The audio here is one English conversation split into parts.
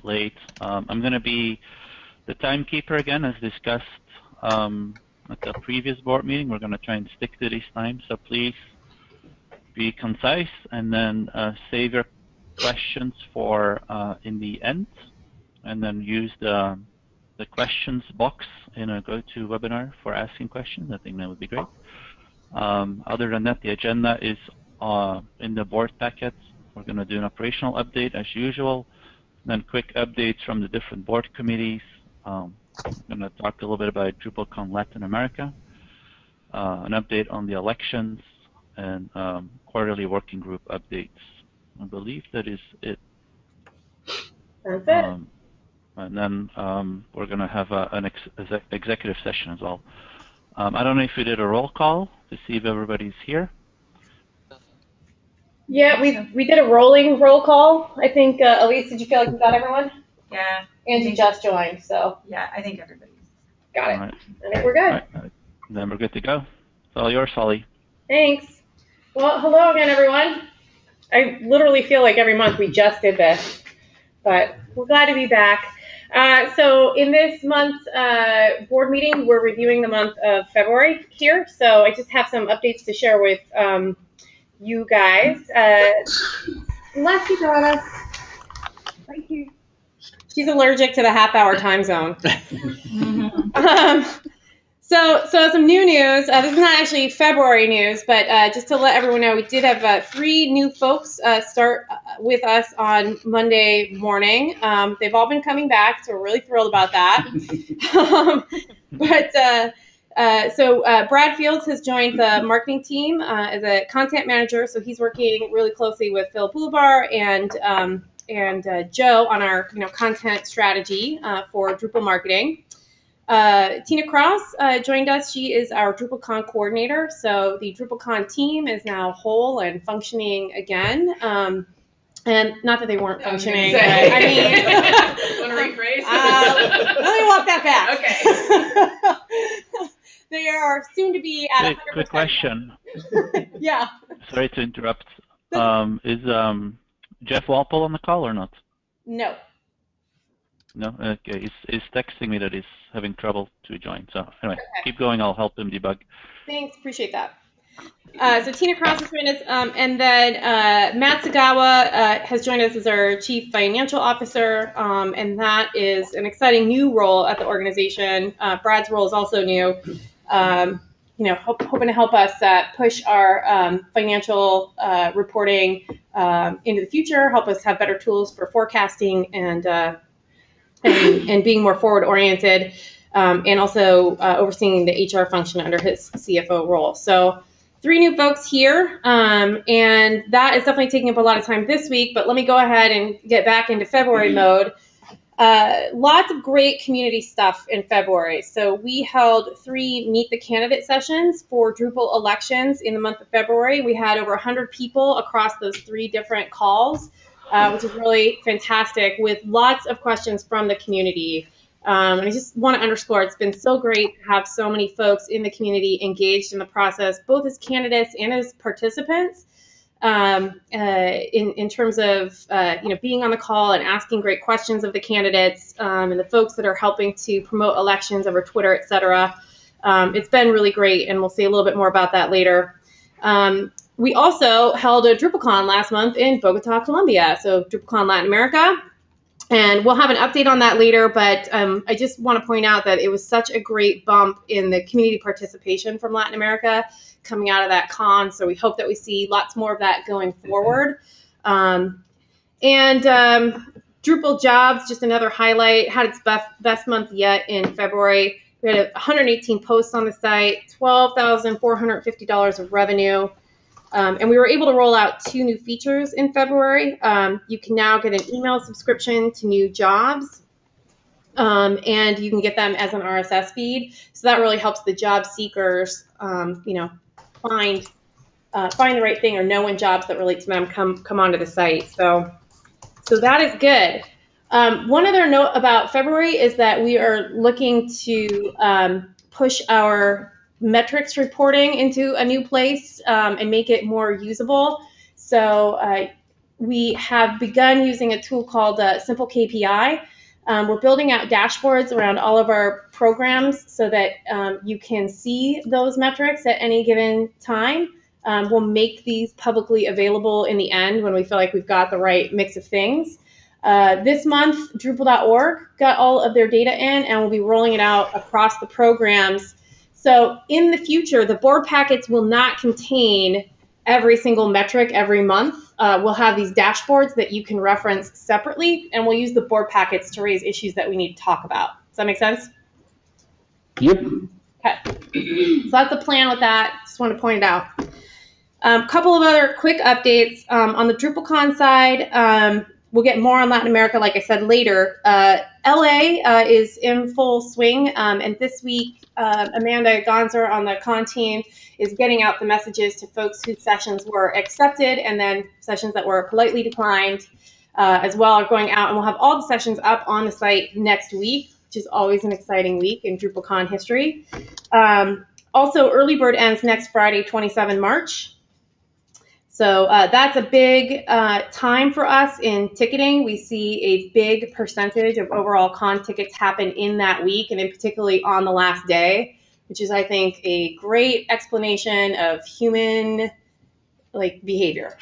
late. I'm going to be the timekeeper again, as discussed at the previous board meeting. We're going to try and stick to these times, so please be concise, and then save your questions for in the end, and then use the questions box in a GoToWebinar for asking questions. I think that would be great. Other than that, the agenda is in the board packet. We're going to do an operational update as usual, then quick updates from the different board committees. I'm going to talk a little bit about DrupalCon Latin America, an update on the elections, and quarterly working group updates. I believe that is it. That's it. And then we're going to have an executive session as well. I don't know if we did a roll call to see if everybody's here. Yeah, we did a rolling roll call. I think, Elise, did you feel like you got everyone? Yeah. Angie just joined, so. Yeah, I think everybody's got it. Right. I think we're good. Right. Then we're good to go. It's all yours, Holly. Thanks. Well, hello again, everyone. I literally feel like every month we just did this, but we're glad to be back. So in this month's board meeting, we're reviewing the month of February here. So I just have some updates to share with you guys. Bless you, Donna. Thank you. She's allergic to the half-hour time zone. So some new news. This is not actually February news, but just to let everyone know, we did have 3 new folks start with us on Monday morning. They've all been coming back, so we're really thrilled about that. So Brad Fields has joined the marketing team as a content manager, so he's working really closely with Phil Boulbar and Joe on our content strategy for Drupal marketing. Tina Cross joined us. She is our DrupalCon coordinator. So the DrupalCon team is now whole and functioning again. And not that they weren't functioning, but I mean. Want to rephrase? Let me walk that back. Okay. They are soon to be at 100%. Quick question. Yeah. Sorry to interrupt. Is Jeff Walpole on the call or not? No. No? Okay. He's texting me that he's having trouble to join. So anyway, Keep going. I'll help him debug. Thanks. Appreciate that. So Tina Cross has joined us, and then Matt Sagawa has joined us as our Chief Financial Officer, and that is an exciting new role at the organization. Brad's role is also new. Hoping to help us push our financial reporting into the future, help us have better tools for forecasting and being more forward-oriented, and also overseeing the HR function under his CFO role. So 3 new folks here, and that is definitely taking up a lot of time this week, but let me go ahead and get back into February mode. Lots of great community stuff in February. So we held 3 Meet the Candidate sessions for Drupal elections in the month of February. We had over 100 people across those 3 different calls, which is really fantastic, with lots of questions from the community. And I just want to underscore, it's been so great to have so many folks in the community engaged in the process, both as candidates and as participants. In terms of being on the call and asking great questions of the candidates and the folks that are helping to promote elections over Twitter, etc. It's been really great, and we'll see a little bit more about that later. We also held a DrupalCon last month in Bogota, Colombia, so DrupalCon Latin America. And we'll have an update on that later, but I just want to point out that it was such a great bump in the community participation from Latin America coming out of that con, so we hope that we see lots more of that going forward. And Drupal jobs, just another highlight, had its best month yet in February. We had 118 posts on the site, $12,450 of revenue. And we were able to roll out 2 new features in February. You can now get an email subscription to new jobs, and you can get them as an RSS feed. So that really helps the job seekers, find the right thing or know when jobs that relate to them come onto the site. So that is good. One other note about February is that we are looking to push our metrics reporting into a new place and make it more usable. So we have begun using a tool called Simple KPI. We're building out dashboards around all of our programs so that you can see those metrics at any given time. We'll make these publicly available in the end when we feel like we've got the right mix of things. This month, Drupal.org got all of their data in, and we'll be rolling it out across the programs. So in the future, the board packets will not contain every single metric every month. We'll have these dashboards that you can reference separately, and we'll use the board packets to raise issues that we need to talk about. Does that make sense? Yep. Okay. So that's the plan with that. Just want to point it out. A couple of other quick updates. On the DrupalCon side, we'll get more on Latin America, like I said, later. LA is in full swing, and this week, Amanda Gonzer on the con team is getting out the messages to folks whose sessions were accepted and then sessions that were politely declined as well are going out, and we'll have all the sessions up on the site next week, which is always an exciting week in DrupalCon history. Also, Early Bird ends next Friday, 27 March. So that's a big time for us in ticketing. We see a big percentage of overall con tickets happen in that week, and in particularly on the last day, which is, I think, a great explanation of human behavior.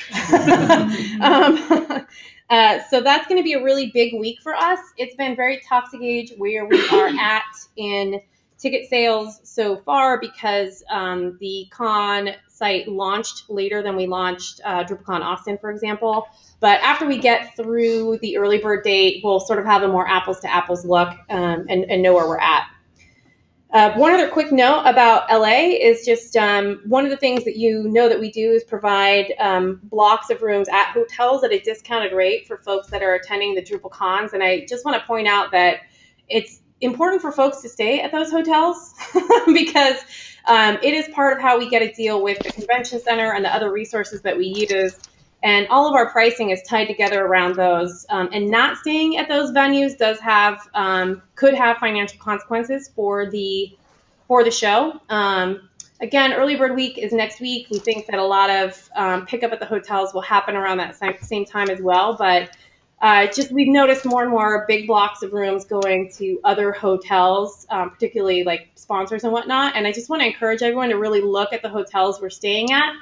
So that's going to be a really big week for us. It's been very tough to gauge where we are at in ticket sales so far because the con site launched later than we launched DrupalCon Austin, for example. But after we get through the early bird date, we'll sort of have a more apples to apples look and know where we're at. One other quick note about LA is just one of the things that you know that we do is provide blocks of rooms at hotels at a discounted rate for folks that are attending the Drupal cons. And I just want to point out that it's important for folks to stay at those hotels because it is part of how we get a deal with the convention center and the other resources that we use. And all of our pricing is tied together around those. And not staying at those venues does have could have financial consequences for the show. Again, Early Bird Week is next week. We think that a lot of pickup at the hotels will happen around that same time as well. But just we've noticed more and more big blocks of rooms going to other hotels, particularly like sponsors and whatnot. And I just want to encourage everyone to really look at the hotels we're staying at.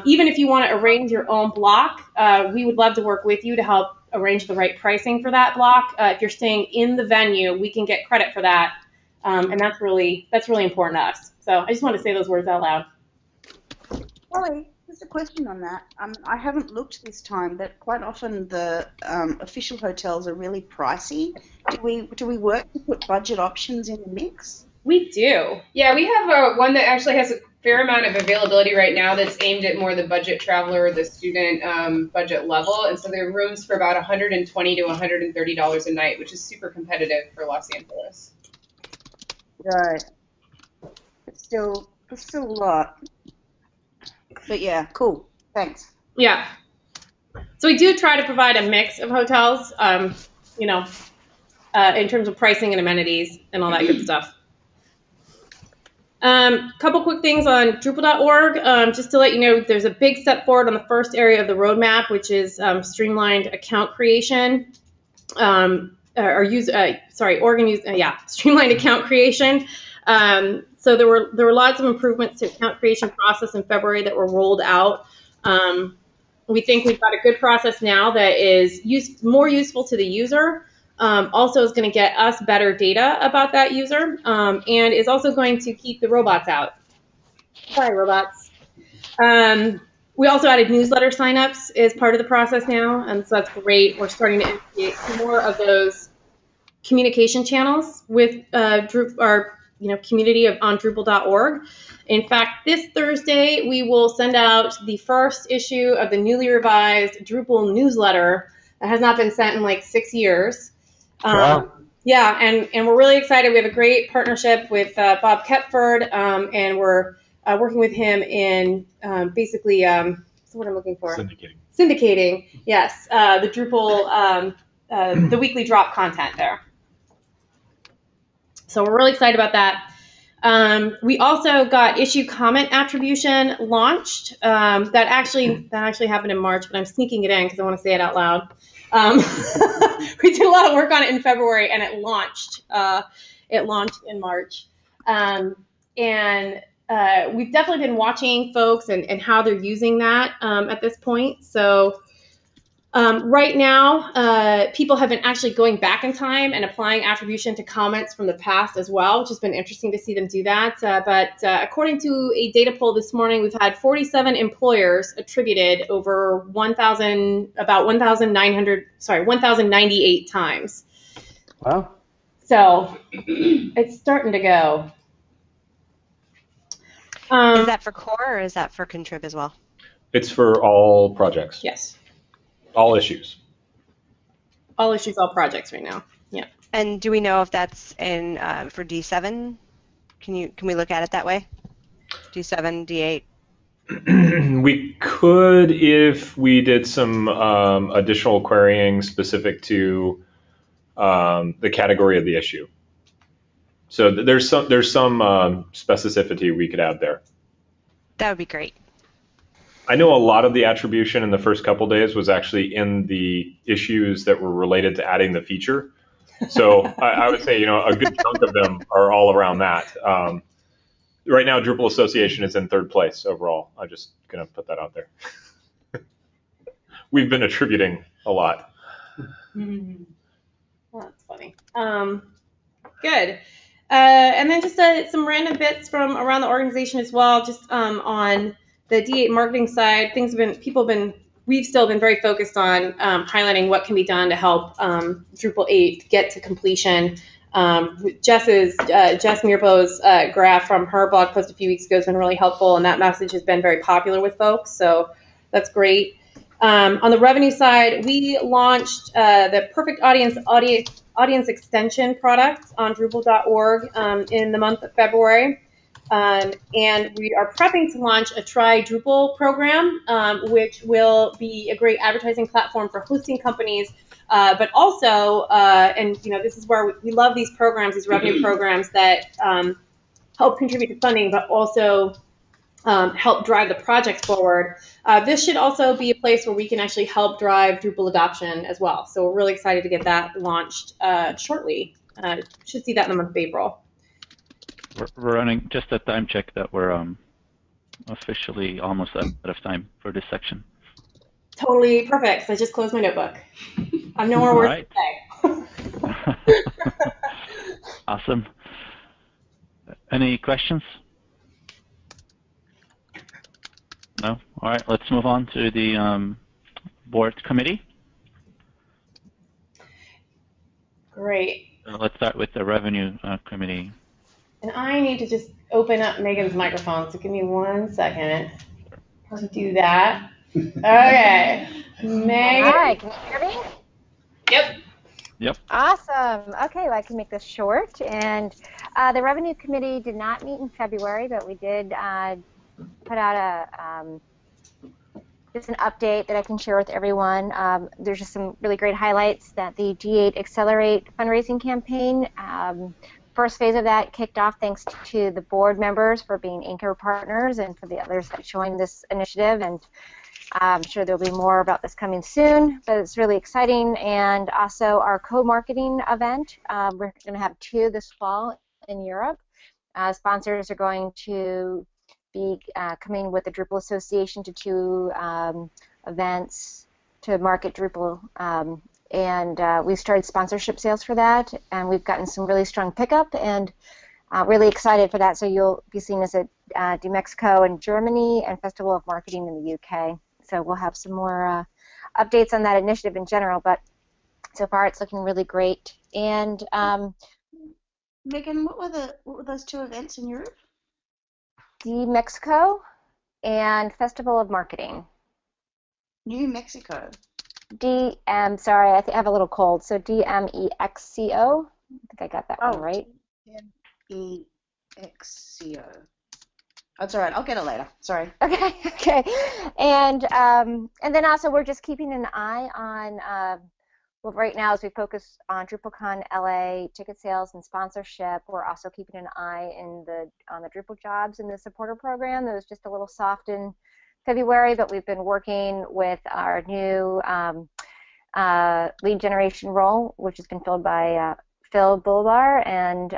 Even if you want to arrange your own block, we would love to work with you to help arrange the right pricing for that block. If you're staying in the venue, we can get credit for that, and that's really important to us. So I just want to say those words out loud. Holly, just a question on that. I haven't looked this time, but quite often the official hotels are really pricey. Do we work to put budget options in the mix? We do. Yeah, we have one that actually has a fair amount of availability right now that's aimed at more the budget traveler, the student budget level. And so there are rooms for about $120 to $130 a night, which is super competitive for Los Angeles. Right. It's still a lot. But yeah, cool. Thanks. Yeah. So we do try to provide a mix of hotels, in terms of pricing and amenities and all that good stuff. Couple quick things on Drupal.org. Just to let you know, there's a big step forward on the first area of the roadmap, which is streamlined account creation. Streamlined account creation. So there were lots of improvements to account creation process in February that were rolled out. We think we've got a good process now that is more useful to the user. Also is going to get us better data about that user, and is also going to keep the robots out. Sorry, robots. We also added newsletter signups as part of the process now, and so that's great. We're starting to integrate more of those communication channels with our community on Drupal.org. In fact, this Thursday we will send out the first issue of the newly revised Drupal newsletter that has not been sent in like 6 years. Wow. Yeah, and we're really excited. We have a great partnership with Bob Kepford, and we're working with him in basically, what's the word I'm looking for? Syndicating, yes, the Drupal, the weekly drop content there. So we're really excited about that. We also got issue comment attribution launched. That actually happened in March, but I'm sneaking it in because I want to say it out loud. We did a lot of work on it in February, and it launched. It launched in March, and we've definitely been watching folks and how they're using that at this point. So. Right now, people have been actually going back in time and applying attribution to comments from the past as well, which has been interesting to see them do that. But according to a data poll this morning, we've had 47 employers attributed over 1,098 times. Wow. So it's starting to go. Is that for core or is that for contrib as well? It's for all projects. Yes. All issues. All issues, all projects right now. Yeah. And do we know if that's in for D7? Can we look at it that way? D7, D8. We could if we did some additional querying specific to the category of the issue. So there's some specificity we could add there. That would be great. I know a lot of the attribution in the first couple days was actually in the issues that were related to adding the feature. So I would say, a good chunk of them are all around that. Right now, Drupal Association is in third place overall. I'm just going to put that out there. We've been attributing a lot. Mm-hmm. Well, that's funny. Good. And then just some random bits from around the organization as well, just on the D8 marketing side. We've still been very focused on highlighting what can be done to help Drupal 8 get to completion. Jess Mirbo's graph from her blog post a few weeks ago has been really helpful, and that message has been very popular with folks, so that's great. On the revenue side, we launched the Perfect Audience Extension product on Drupal.org in the month of February. And we are prepping to launch a Try Drupal program, which will be a great advertising platform for hosting companies, but also, this is where we love these programs, these revenue programs that help contribute to funding, but also help drive the projects forward. This should also be a place where we can actually help drive Drupal adoption as well. So we're really excited to get that launched shortly. Should see that in the month of April. We're running just a time check that we're officially almost out of time for this section. Totally perfect. So I just closed my notebook. I have no more words to say. Awesome. Any questions? No? All right, let's move on to the board committee. Great. Let's start with the revenue committee. And I need to just open up Megan's microphone, so give me 1 second to do that. Okay. Megan. Hi, can you hear me? Yep. Awesome. Okay, well, I can make this short. And the Revenue Committee did not meet in February, but we did put out just an update that I can share with everyone. There's just some really great highlights that the D8 Accelerate fundraising campaign, first phase of that kicked off thanks to the board members for being anchor partners and for the others that joined this initiative. And I'm sure there'll be more about this coming soon, but it's really exciting. And also our co-marketing event, we're going to have 2 this fall in Europe. Sponsors are going to be coming with the Drupal Association to 2 events to market Drupal. And we've started sponsorship sales for that, and we've gotten some really strong pickup, and really excited for that. So you'll be seeing us at DMEXCO in Germany and Festival of Marketing in the UK. So we'll have some more updates on that initiative in general, but so far it's looking really great. And Megan, what were those 2 events in Europe? DMEXCO and Festival of Marketing. New Mexico. Sorry, I have a little cold. So DMEXCO. I think I got that one right. DMEXCO. That's all right. I'll get it later. Sorry. Okay. And then also we're just keeping an eye on well, right now, as we focus on DrupalCon LA ticket sales and sponsorship, we're also keeping an eye on the Drupal jobs in the supporter program. That was just a little soft in February, but we've been working with our new lead generation role, which has been filled by Phil Bulbar, and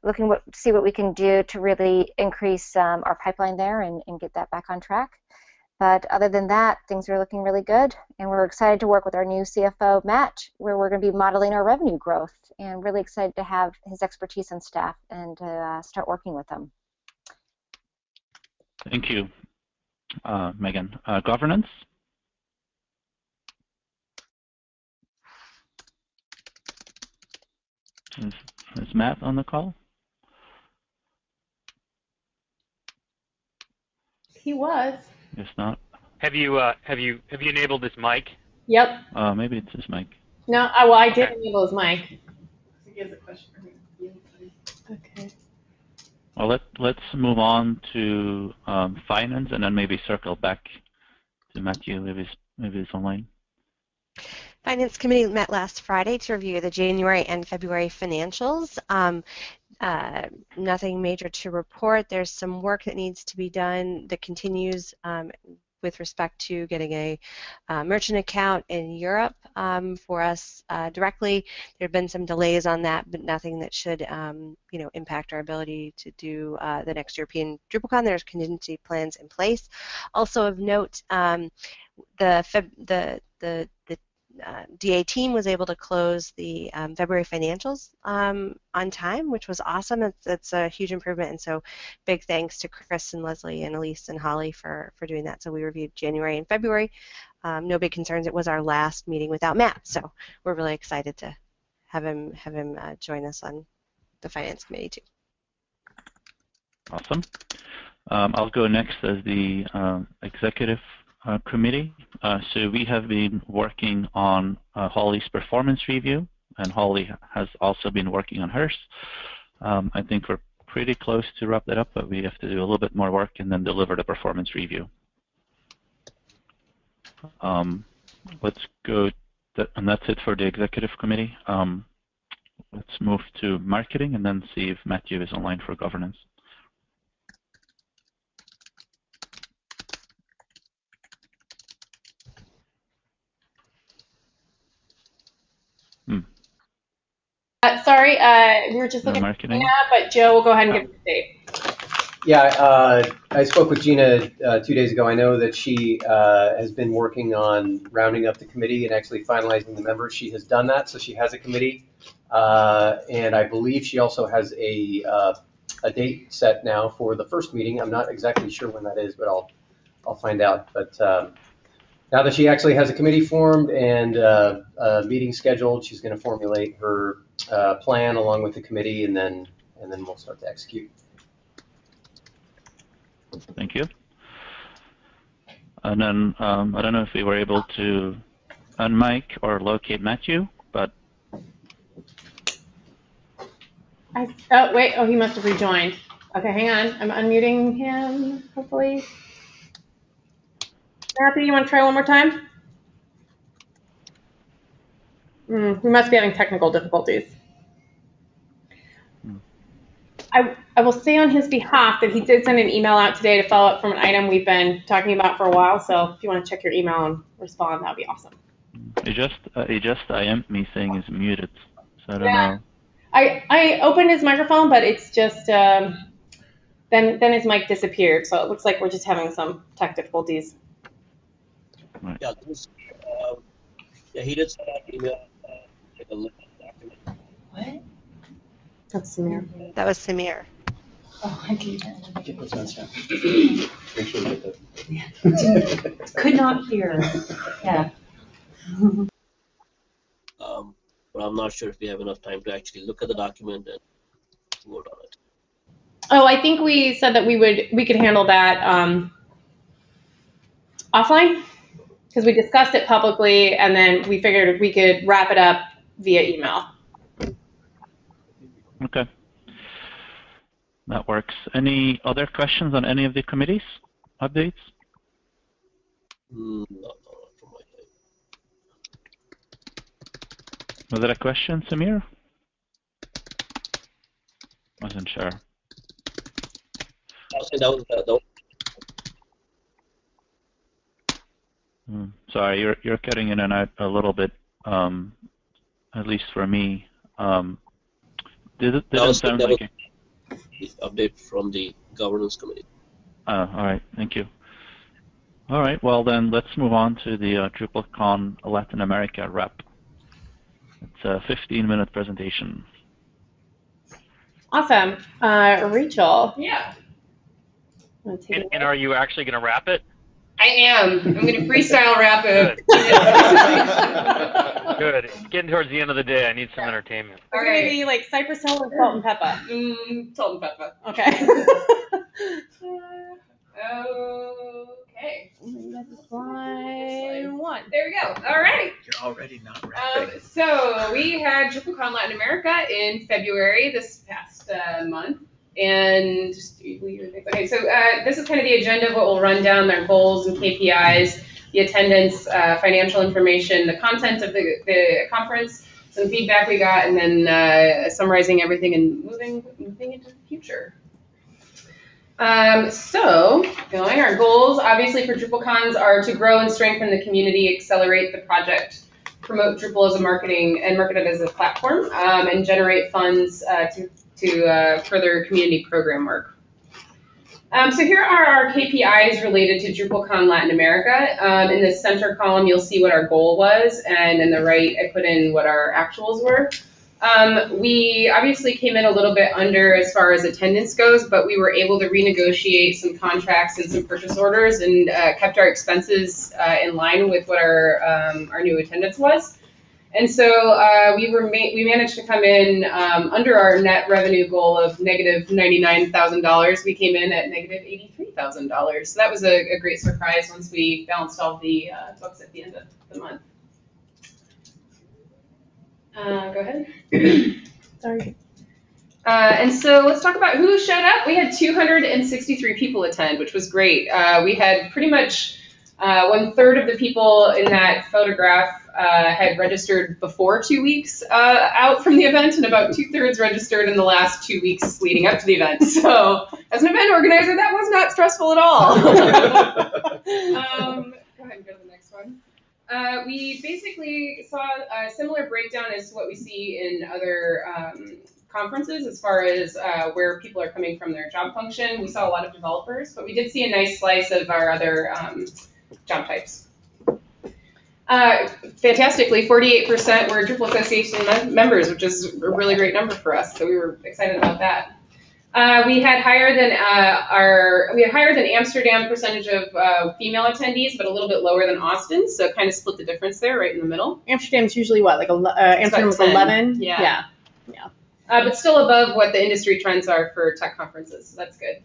looking to see what we can do to really increase our pipeline there and get that back on track. But other than that, things are looking really good, and we're excited to work with our new CFO, Matt, where we're going to be modeling our revenue growth, and really excited to have his expertise on staff and to start working with him. Thank you, Megan. Governance? Is Matt on the call? He was. Guess not. Have you enabled this mic? Yep. Maybe it's his mic. No, well, I did Okay. enable his mic. Okay. Well, let's move on to finance, and then maybe circle back to Matthew if he's online. Finance Committee met last Friday to review the January and February financials. Nothing major to report. There's some work that needs to be done that continues with respect to getting a merchant account in Europe for us directly. There have been some delays on that, but nothing that should impact our ability to do the next European DrupalCon. There's contingency plans in place. Also of note, the DA team was able to close the February financials on time, which was awesome. It's a huge improvement, and so big thanks to Chris and Leslie and Elise and Holly for doing that. So we reviewed January and February. No big concerns. It was our last meeting without Matt, so we're really excited to have him join us on the Finance Committee too. Awesome. I'll go next as the executive committee. So we have been working on Holly's performance review, and Holly has also been working on hers. I think we're pretty close to wrap that up, but we have to do a little bit more work and then deliver the performance review. Let's go, and that's it for the executive committee. Let's move to marketing and then see if Matthew is online for governance. Sorry, we were just looking at Gina, but Joe will go ahead and give an update. Yeah, I spoke with Gina 2 days ago. I know that she has been working on rounding up the committee and actually finalizing the members. She has done that, so she has a committee, and I believe she also has a date set now for the first meeting. I'm not exactly sure when that is, but I'll find out. But now that she actually has a committee formed and a meeting scheduled, she's going to formulate her plan along with the committee, and then we'll start to execute. Thank you. And then I don't know if we were able to unmic or locate Matthew, but oh, he must have rejoined. Okay, hang on. I'm unmuting him, hopefully. Matthew, you want to try one more time? We must be having technical difficulties. I will say on his behalf that he did send an email out today to follow up from an item we've been talking about for a while. So if you want to check your email and respond, that would be awesome. He just IM'd me saying he's muted, so I don't know. I opened his microphone, but it's just then his mic disappeared. So it looks like we're just having some tech difficulties. Right. Yeah, he did send out email. Take a look at the document. What? That's Samir. That was Samir. Oh, I gave that. Get those notes down. Make sure you get those. Could not hear. Yeah. But I'm not sure if we have enough time to actually look at the document and vote on it. Oh, I think we said that we could handle that offline, because we discussed it publicly, and then we figured we could wrap it up via email. Okay. That works. Any other questions on any of the committees? Updates? No, from my Was it a question, Samir? Wasn't sure. That was Sorry, you're cutting in and out a little bit, at least for me. Didn't sound like it. The update from the governance committee. All right, thank you. All right, well then let's move on to the DrupalCon Latin America rep. It's a 15-minute presentation. Awesome. Rachel. Yeah. And are you actually going to wrap it? I am. I'm going to freestyle rap it. Good. It's getting towards the end of the day. I need some entertainment. It's going to be like cypress hill or salt and pepper. Salt and pepper. Okay. Okay. Slide one. There we go. All right. You're already not rapping. So we had DrupalCon Latin America in February this past month. And okay, so this is kind of the agenda of what we'll run down, their goals and KPIs, the attendance, financial information, the content of the conference, some feedback we got, and then summarizing everything and moving into the future. So going, our goals obviously for DrupalCons are to grow and strengthen the community, accelerate the project, promote Drupal as a market it as a platform, and generate funds to further community program work. So here are our KPIs related to DrupalCon Latin America. In the center column, you'll see what our goal was, and in the right, I put in what our actuals were. We obviously came in a little bit under as far as attendance goes, but we were able to renegotiate some contracts and some purchase orders and kept our expenses in line with what our new attendance was. And so we managed to come in under our net revenue goal of negative $99,000. We came in at negative $83,000. So that was a great surprise once we balanced all the books at the end of the month. Go ahead. Sorry. And so let's talk about who showed up. We had 263 people attend, which was great. We had pretty much 1/3 of the people in that photograph had registered before 2 weeks out from the event, and about 2/3 registered in the last 2 weeks leading up to the event. So as an event organizer, that was not stressful at all. Go ahead and go to the next one. We basically saw a similar breakdown as to what we see in other conferences as far as where people are coming from their job function. We saw a lot of developers, but we did see a nice slice of our other job types. Fantastically, 48% were Drupal Association members, which is a really great number for us. So we were excited about that. We had higher than Amsterdam percentage of female attendees, but a little bit lower than Austin. So kind of split the difference there, right in the middle. Amsterdam's usually what, like Amsterdam was 11? Yeah. But still above what the industry trends are for tech conferences. So that's good.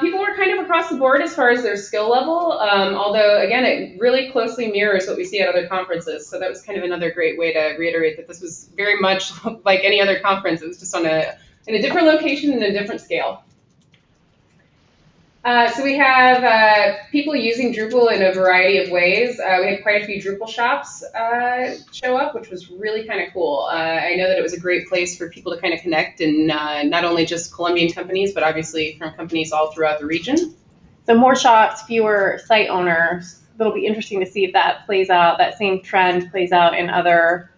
People were kind of across the board as far as their skill level, although, again, it really closely mirrors what we see at other conferences. So that was kind of another great way to reiterate that this was very much like any other conference. It was just in a different location and a different scale. So we have people using Drupal in a variety of ways. We had quite a few Drupal shops show up, which was really kind of cool. I know that it was a great place for people to kind of connect, and not only just Colombian companies, but obviously from companies all throughout the region. So more shops, fewer site owners. It'll be interesting to see if that plays out, that same trend plays out in other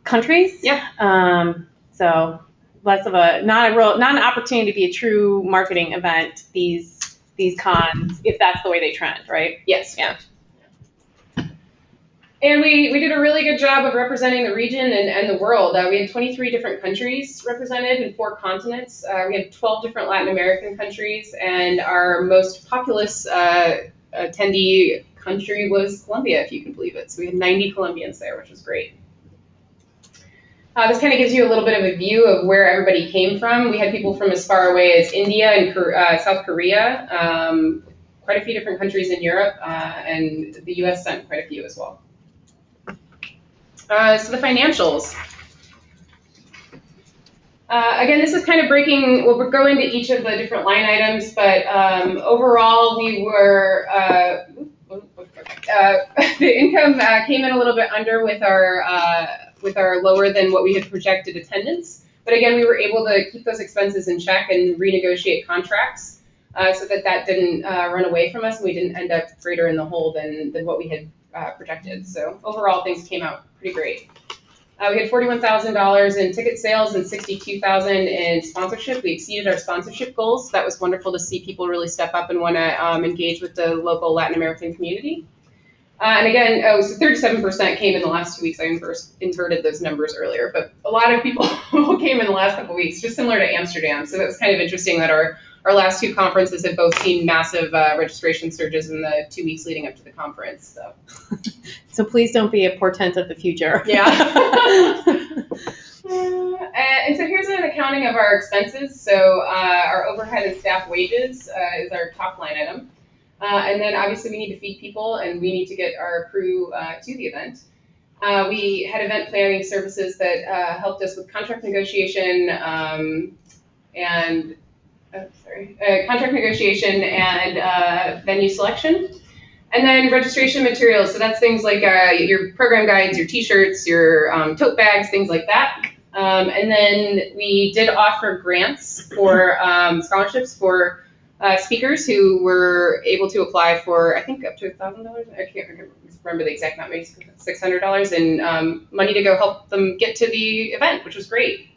countries. Yeah. So less of not an opportunity to be a true marketing event, these cons, if that's the way they trend, right? Yes. Yeah. And we did a really good job of representing the region and the world. We had 23 different countries represented in 4 continents. We had 12 different Latin American countries, and our most populous attendee country was Colombia, if you can believe it. So we had 90 Colombians there, which was great. This kind of gives you a little bit of a view of where everybody came from. We had people from as far away as India and South Korea, quite a few different countries in Europe, and the US sent quite a few as well. So the financials. Again, this is kind of breaking, we'll go into each of the different line items, but overall we were, the income came in a little bit under with our lower than what we had projected attendance. But again, we were able to keep those expenses in check and renegotiate contracts so that didn't run away from us, and we didn't end up greater in the hole than what we had projected. So overall, things came out pretty great. We had $41,000 in ticket sales and $62,000 in sponsorship. We exceeded our sponsorship goals. That was wonderful to see people really step up and want to engage with the local Latin American community. And again, so 37% came in the last 2 weeks. I inverted those numbers earlier, but a lot of people came in the last couple of weeks, just similar to Amsterdam. So that was kind of interesting that our last two conferences have both seen massive registration surges in the 2 weeks leading up to the conference. So please don't be a portent of the future. Yeah. And so here's an accounting of our expenses. So our overhead and staff wages is our top line item. And then obviously we need to feed people and we need to get our crew to the event. We had event planning services that helped us with contract negotiation contract negotiation and venue selection. And then registration materials. So that's things like your program guides, your t-shirts, your tote bags, things like that. And then we did offer grants for scholarships for speakers who were able to apply for, I think, up to $1,000. I can't remember the exact amount, maybe $600 in money to go help them get to the event, which was great.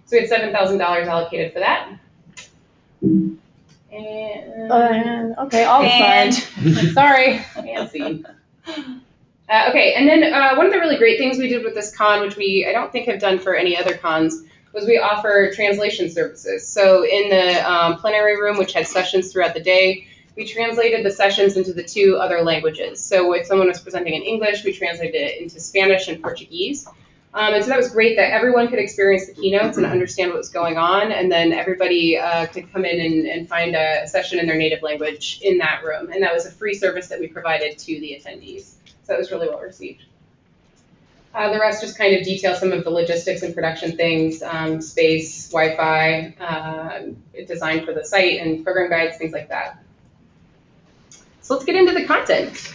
So we had $7,000 allocated for that. And okay, all the slides. Sorry. Fancy. Okay, and then one of the really great things we did with this con, which I don't think have done for any other cons, was we offer translation services. So in the plenary room, which had sessions throughout the day, we translated the sessions into the 2 other languages. So if someone was presenting in English, we translated it into Spanish and Portuguese. And so that was great that everyone could experience the keynotes and understand what was going on, and then everybody could come in and find a session in their native language in that room. And that was a free service that we provided to the attendees. So that was really well received. The rest just kind of detail some of the logistics and production things, space, Wi-Fi, design for the site, and program guides, things like that. So let's get into the content.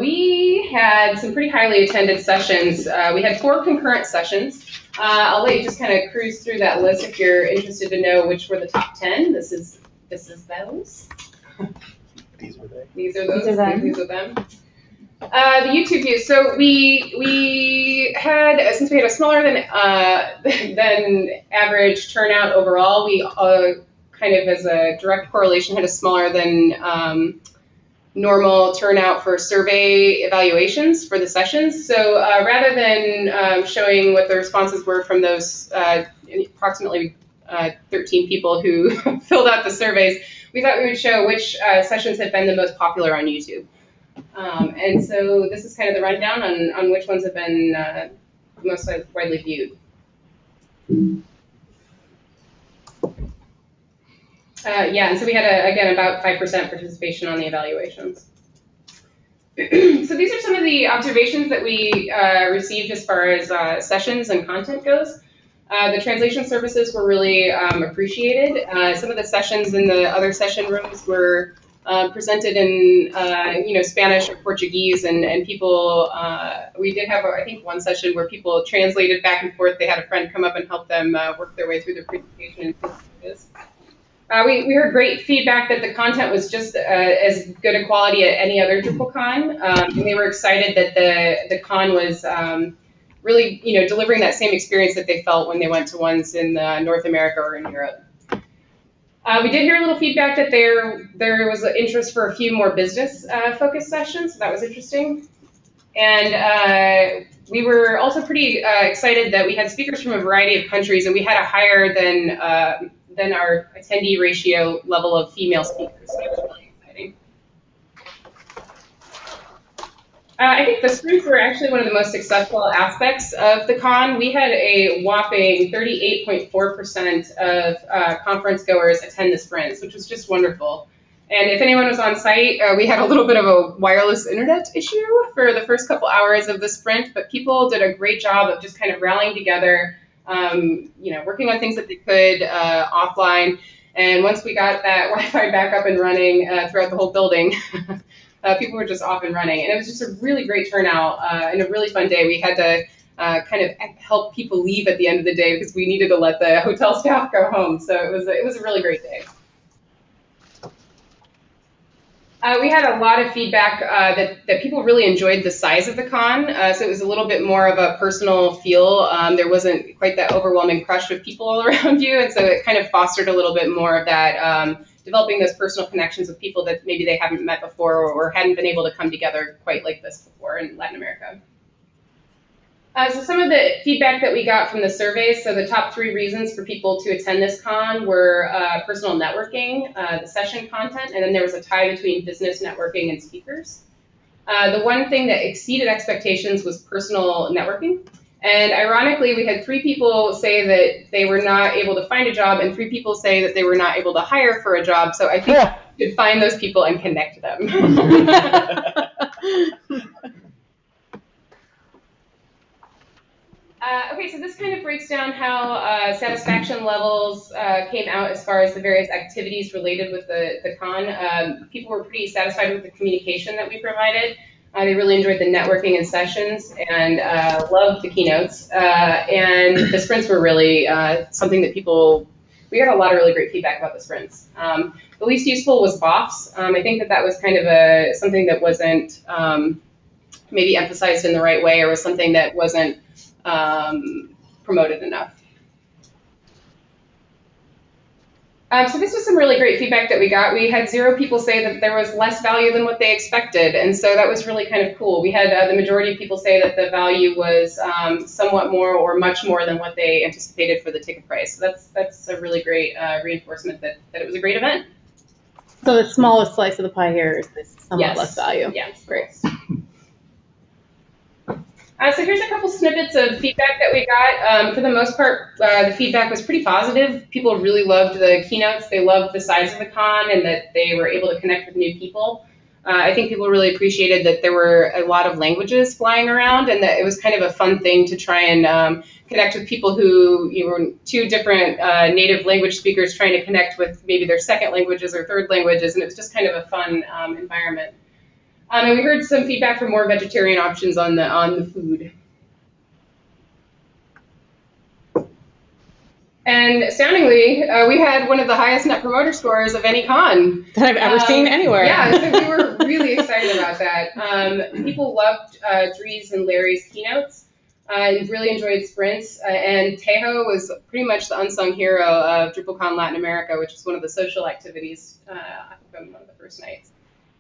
We had some pretty highly attended sessions. We had 4 concurrent sessions. I'll let you just kind of cruise through that list if you're interested to know which were the top 10. This is those. These were they. These are those. These are them. The YouTube views. So we had, since we had a smaller than average turnout overall, we kind of as a direct correlation had a smaller than normal turnout for survey evaluations for the sessions. So rather than showing what the responses were from those approximately 13 people who filled out the surveys, we thought we would show which sessions had been the most popular on YouTube. And so this is kind of the rundown on which ones have been most widely viewed. And so we had, again, about 5% participation on the evaluations. So these are some of the observations that we received as far as sessions and content goes. The translation services were really appreciated. Some of the sessions in the other session rooms were presented in Spanish or Portuguese, and people, we did have, I think, one session where people translated back and forth. They had a friend come up and help them work their way through the presentation in Portuguese. We heard great feedback that the content was just as good a quality at any other DrupalCon, and they were excited that the con was really, delivering that same experience that they felt when they went to ones in North America or in Europe. We did hear a little feedback that there was an interest for a few more business-focused sessions, so that was interesting. And we were also pretty excited that we had speakers from a variety of countries, and we had a higher than our attendee ratio level of female speakers. So that was really exciting. I think the sprints were actually one of the most successful aspects of the con. We had a whopping 38.4% of conference goers attend the sprints, which was just wonderful. And if anyone was on site, we had a little bit of a wireless internet issue for the first couple hours of the sprint, but people did a great job of just kind of rallying together, working on things that they could offline. And once we got that Wi-Fi back up and running throughout the whole building, people were just off and running. And it was just a really great turnout and a really fun day. We had to kind of help people leave at the end of the day because we needed to let the hotel staff go home. So it was a really great day. We had a lot of feedback that people really enjoyed the size of the con, so it was a little bit more of a personal feel. There wasn't quite that overwhelming crush of people all around you, and so it kind of fostered a little bit more of that, developing those personal connections with people that maybe they haven't met before or hadn't been able to come together quite like this before in Latin America. So some of the feedback that we got from the surveys, so the top 3 reasons for people to attend this con were personal networking, the session content, and then there was a tie between business networking and speakers. The one thing that exceeded expectations was personal networking. And ironically, we had 3 people say that they were not able to find a job and 3 people say that they were not able to hire for a job. So I think we should find those people and connect them. Okay, so this kind of breaks down how satisfaction levels came out as far as the various activities related with the con. People were pretty satisfied with the communication that we provided. They really enjoyed the networking and sessions and loved the keynotes. And the sprints were really something that we got a lot of really great feedback about the sprints. The least useful was BOFs. I think that was kind of something that wasn't maybe emphasized in the right way or was something that wasn't promoted enough. So this was some really great feedback that we got. We had 0 people say that there was less value than what they expected, and so that was really kind of cool. We had the majority of people say that the value was somewhat more or much more than what they anticipated for the ticket price. So that's a really great reinforcement that it was a great event. So the smallest slice of the pie here is this somewhat less value. Yes, great. So here's a couple snippets of feedback that we got. For the most part, the feedback was pretty positive. People really loved the keynotes. They loved the size of the con and that they were able to connect with new people. I think people really appreciated that there were a lot of languages flying around and that it was kind of a fun thing to try and connect with people who were 2 different native language speakers trying to connect with maybe their second languages or third languages, and it was just kind of a fun environment. And we heard some feedback for more vegetarian options on the food. And astoundingly, we had one of the highest net promoter scores of any con that I've ever seen anywhere. Yeah, so we were really excited about that. People loved Dries and Larry's keynotes and really enjoyed sprints. And Tejo was pretty much the unsung hero of DrupalCon Latin America, which is one of the social activities, I think on one of the first nights.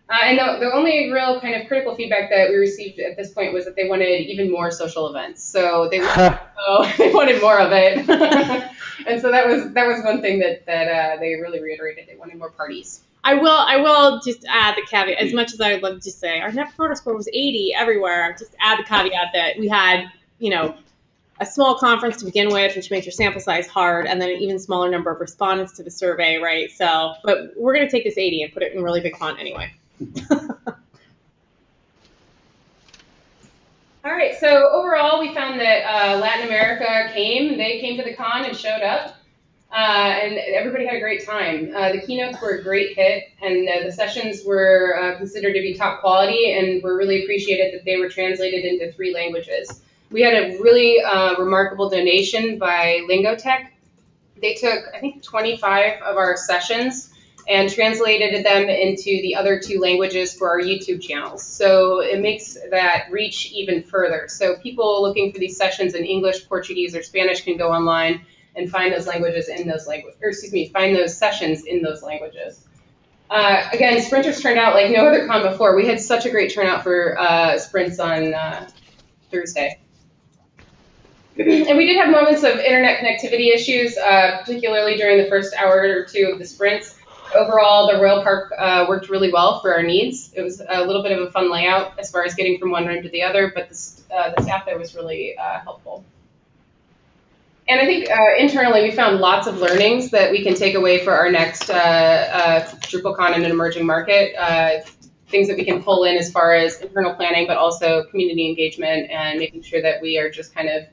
And the only real kind of critical feedback that we received at this point was that they wanted even more social events. So they wanted more of it. And so that was one thing that they really reiterated. They wanted more parties. I will just add the caveat, as much as I would love to say our net promoter score was 80 everywhere, just add the caveat that we had, a small conference to begin with, which makes your sample size hard, and then an even smaller number of respondents to the survey, right? So, but we're going to take this 80 and put it in really big font anyway. All right, so overall, we found that Latin America came to the con and showed up, and everybody had a great time. The keynotes were a great hit, and the sessions were considered to be top quality, and were really appreciated that they were translated into 3 languages. We had a really remarkable donation by Lingotech. They took, I think, 25 of our sessions and translated them into the other 2 languages for our YouTube channels. So it makes that reach even further. So people looking for these sessions in English, Portuguese, or Spanish can go online and find those languages in those find those sessions in those languages. Again, sprinters turned out like no other con before. We had such a great turnout for sprints on Thursday. And we did have moments of internet connectivity issues, particularly during the first hour or 2 of the sprints. Overall, the Royal Park worked really well for our needs. It was a little bit of a fun layout as far as getting from one room to the other, but the staff there was really helpful. And I think internally we found lots of learnings that we can take away for our next DrupalCon in an emerging market. Things that we can pull in as far as internal planning, but also community engagement and making sure that we are just kind of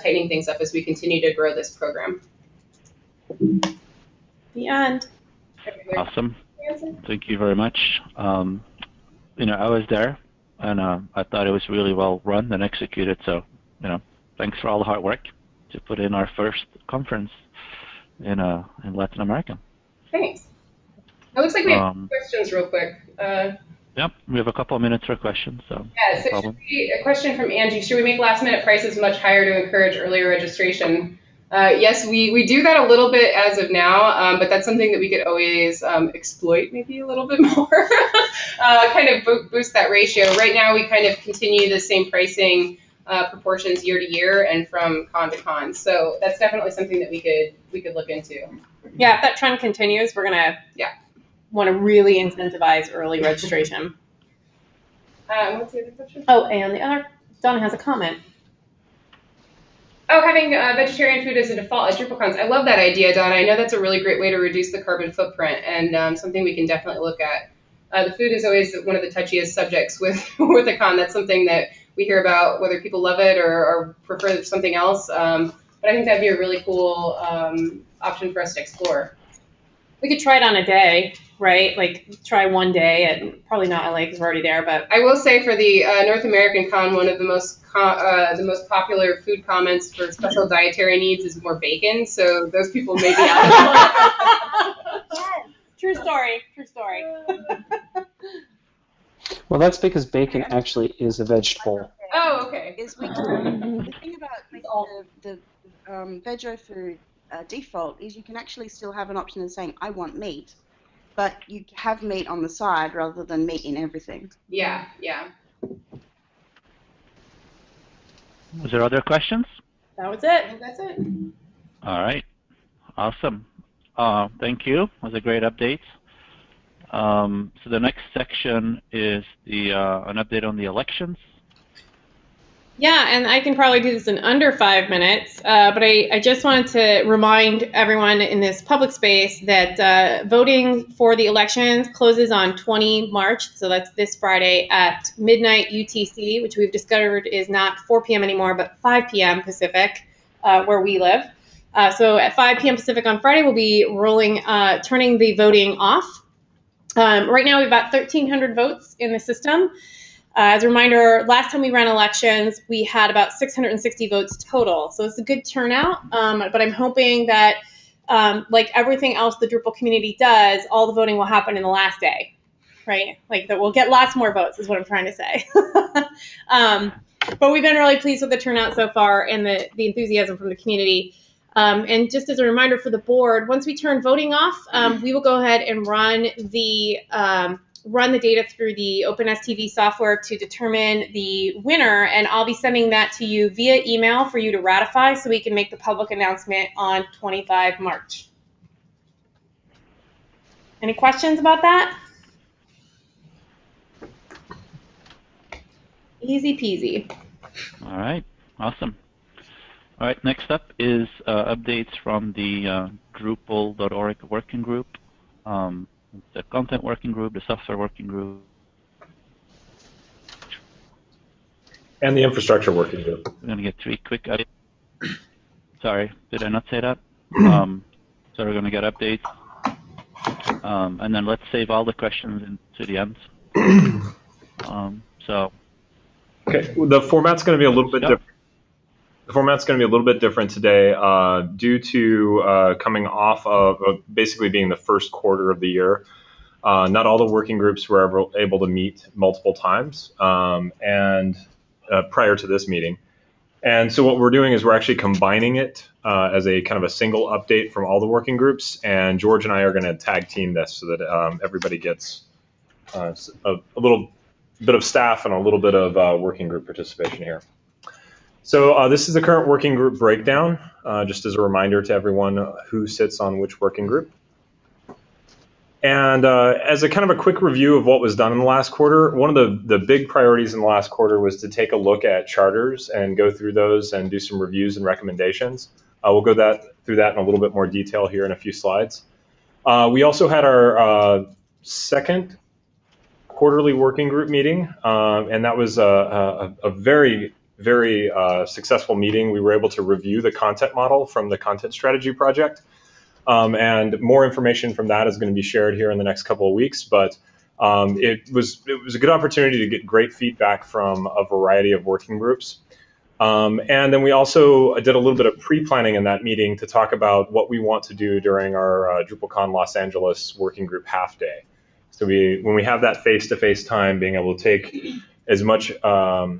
tightening things up as we continue to grow this program. The end. Awesome. Thank you very much. You know, I was there, and I thought it was really well run and executed. So, you know, thanks for all the hard work to put in our first conference in Latin America. Thanks. It looks like we have questions real quick. Yep, we have a couple of minutes for questions. So yeah, so should we, a question from Angie. Should we make last minute prices much higher to encourage earlier registration? Yes, we do that a little bit as of now, but that's something that we could always exploit maybe a little bit more, kind of boost that ratio. Right now, we kind of continue the same pricing proportions year to year and from con to con. So that's definitely something that we could look into. Yeah, if that trend continues, we're gonna want to really incentivize early registration. What's the other question? Oh, and the other, Donna has a comment. Oh, having vegetarian food as a default at DrupalCons. I love that idea, Donna. I know that's a really great way to reduce the carbon footprint and something we can definitely look at. The food is always one of the touchiest subjects with a con. That's something that we hear about, whether people love it or prefer something else. But I think that'd be a really cool option for us to explore. We could try it on a day, right? Like try one day, and probably not LA because we're already there. But I will say for the North American con, one of the most popular food comments for special dietary needs is more bacon. So those people may be out. True story. True story. Well, that's because bacon actually is a vegetable. Oh, okay. The thing about making the veggie food default is you can actually still have an option of saying, I want meat, but you have meat on the side rather than meat in everything. Yeah, yeah. Was there other questions? That was it. I think that's it. All right. Awesome. Thank you. It was a great update. So the next section is an update on the elections. Yeah, and I can probably do this in under 5 minutes, but I just wanted to remind everyone in this public space that voting for the elections closes on 20 March, so that's this Friday at midnight UTC, which we've discovered is not 4 p.m. anymore, but 5 p.m. Pacific, where we live. So at 5 p.m. Pacific on Friday, we'll be turning the voting off. Right now, we've got 1,300 votes in the system. As a reminder, last time we ran elections, we had about 660 votes total. So it's a good turnout, but I'm hoping that, like everything else the Drupal community does, all the voting will happen in the last day, right? Like that we'll get lots more votes is what I'm trying to say. But we've been really pleased with the turnout so far and the enthusiasm from the community. And just as a reminder for the board, once we turn voting off, we will go ahead and run the data through the OpenSTV software to determine the winner, and I'll be sending that to you via email for you to ratify so we can make the public announcement on 25 March. Any questions about that? Easy peasy. All right, awesome. All right, next up is updates from the Drupal.org working group. The content working group, the software working group, and the infrastructure working group. We're going to get 3 quick updates. Sorry, did I not say that? So we're going to get updates, and then let's save all the questions to the end. Okay, the format's going to be a little bit different. The format's going to be a little bit different today due to coming off of basically being the first quarter of the year. Not all the working groups were ever able to meet multiple times and prior to this meeting. And so what we're doing is we're actually combining it as a kind of a single update from all the working groups. And George and I are going to tag team this so that everybody gets a little bit of staff and a little bit of working group participation here. So this is the current working group breakdown, just as a reminder to everyone who sits on which working group. And as a kind of a quick review of what was done in the last quarter, one of the big priorities in the last quarter was to take a look at charters and go through those and do some reviews and recommendations. We'll go through that in a little bit more detail here in a few slides. We also had our second quarterly working group meeting, and that was a very successful meeting. We were able to review the content model from the content strategy project. and more information from that is going to be shared here in the next couple of weeks. But it was a good opportunity to get great feedback from a variety of working groups. And then we also did a little bit of pre-planning in that meeting to talk about what we want to do during our DrupalCon Los Angeles working group half day. So when we have that face-to-face time, being able to take as much, to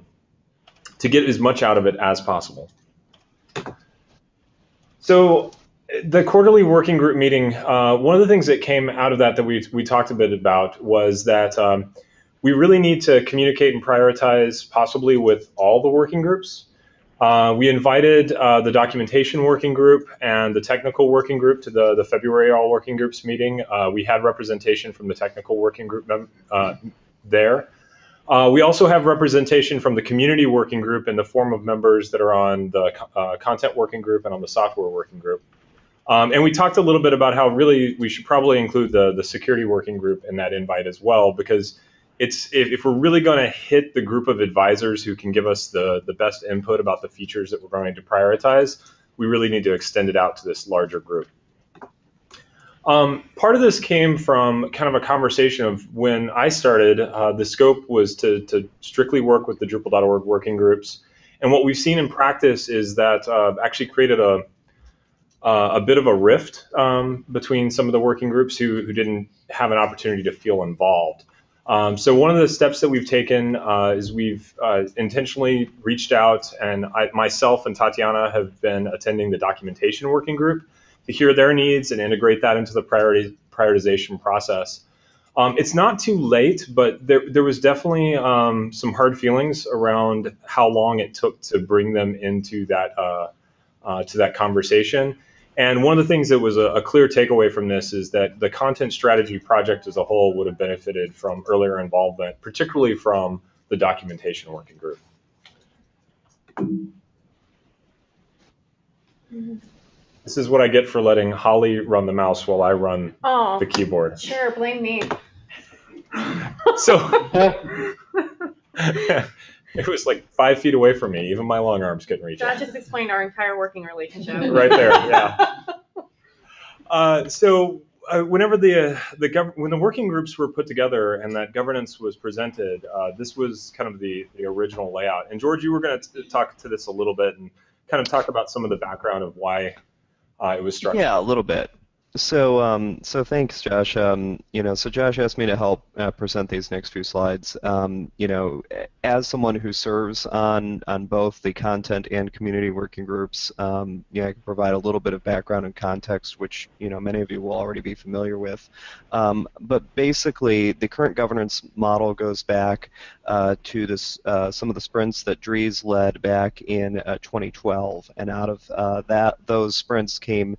get as much out of it as possible. So the quarterly working group meeting, one of the things that came out of that we talked a bit about was that we really need to communicate and prioritize possibly with all the working groups. We invited the documentation working group and the technical working group to the February all working groups meeting. We had representation from the technical working group there. We also have representation from the community working group in the form of members that are on the content working group and on the software working group. And we talked a little bit about how really we should probably include the security working group in that invite as well, because if we're really going to hit the group of advisors who can give us the best input about the features that we're going to prioritize, we really need to extend it out to this larger group. Part of this came from kind of a conversation of when I started, the scope was to strictly work with the Drupal.org working groups. And what we've seen in practice is that actually created a bit of a rift between some of the working groups who didn't have an opportunity to feel involved. So one of the steps that we've taken is we've intentionally reached out, and myself and Tatiana have been attending the documentation working group to hear their needs and integrate that into the prioritization process. It's not too late, but there was definitely some hard feelings around how long it took to bring them into that conversation. And one of the things that was a clear takeaway from this is that the content strategy project as a whole would have benefited from earlier involvement, particularly from the documentation working group. This is what I get for letting Holly run the mouse while I run the keyboard. Sure, blame me. So it was like 5 feet away from me. Even my long arms couldn't reach it. That just explained our entire working relationship. Right there, yeah. Whenever when the working groups were put together and that governance was presented, this was kind of the original layout. And George, you were going to talk to this a little bit and kind of talk about some of the background of why it was structured. Yeah, a little bit. So thanks, Josh. So Josh asked me to help present these next few slides. As someone who serves on both the content and community working groups, I can provide a little bit of background and context, which many of you will already be familiar with. But basically, the current governance model goes back to this some of the sprints that Dries led back in 2012, and out of those sprints came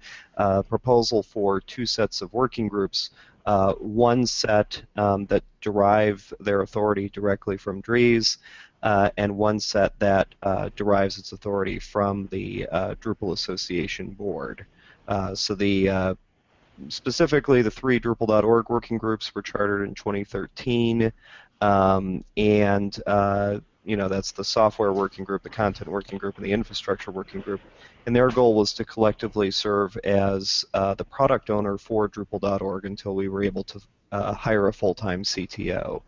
proposal for 2 sets of working groups. One set that derive their authority directly from Dries, and one set that derives its authority from the Drupal Association Board. Specifically, the 3 Drupal.org working groups were chartered in 2013, that's the software working group, the content working group, and the infrastructure working group. And their goal was to collectively serve as the product owner for Drupal.org until we were able to hire a full-time CTO.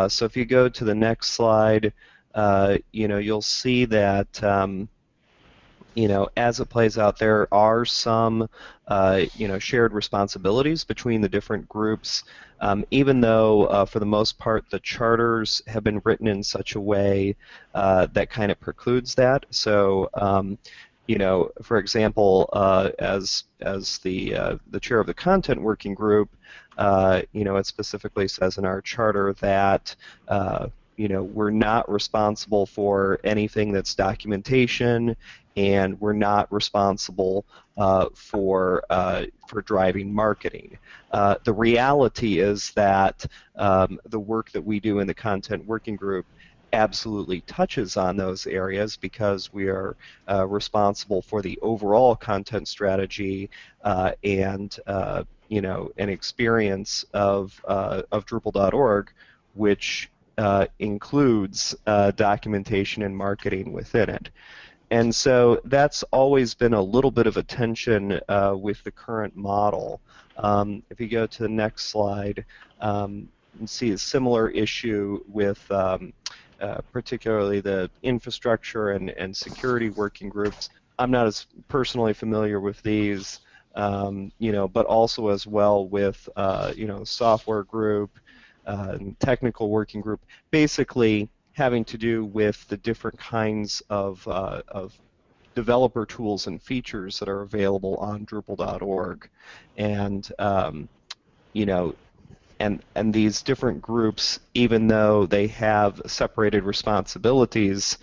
So if you go to the next slide, you'll see that as it plays out, there are some shared responsibilities between the different groups, even though for the most part the charters have been written in such a way that kind of precludes that. So for example, as the chair of the content working group, it specifically says in our charter that we're not responsible for anything that's documentation, and we're not responsible for driving marketing. The reality is that the work that we do in the content working group absolutely touches on those areas because we are responsible for the overall content strategy and an experience of Drupal.org, which includes documentation and marketing within it. and so that's always been a little bit of a tension with the current model. If you go to the next slide, you can see a similar issue with particularly the infrastructure and security working groups. I'm not as personally familiar with these, but also as well with, software group, technical working group, basically having to do with the different kinds of developer tools and features that are available on Drupal.org, and and these different groups, even though they have separated responsibilities,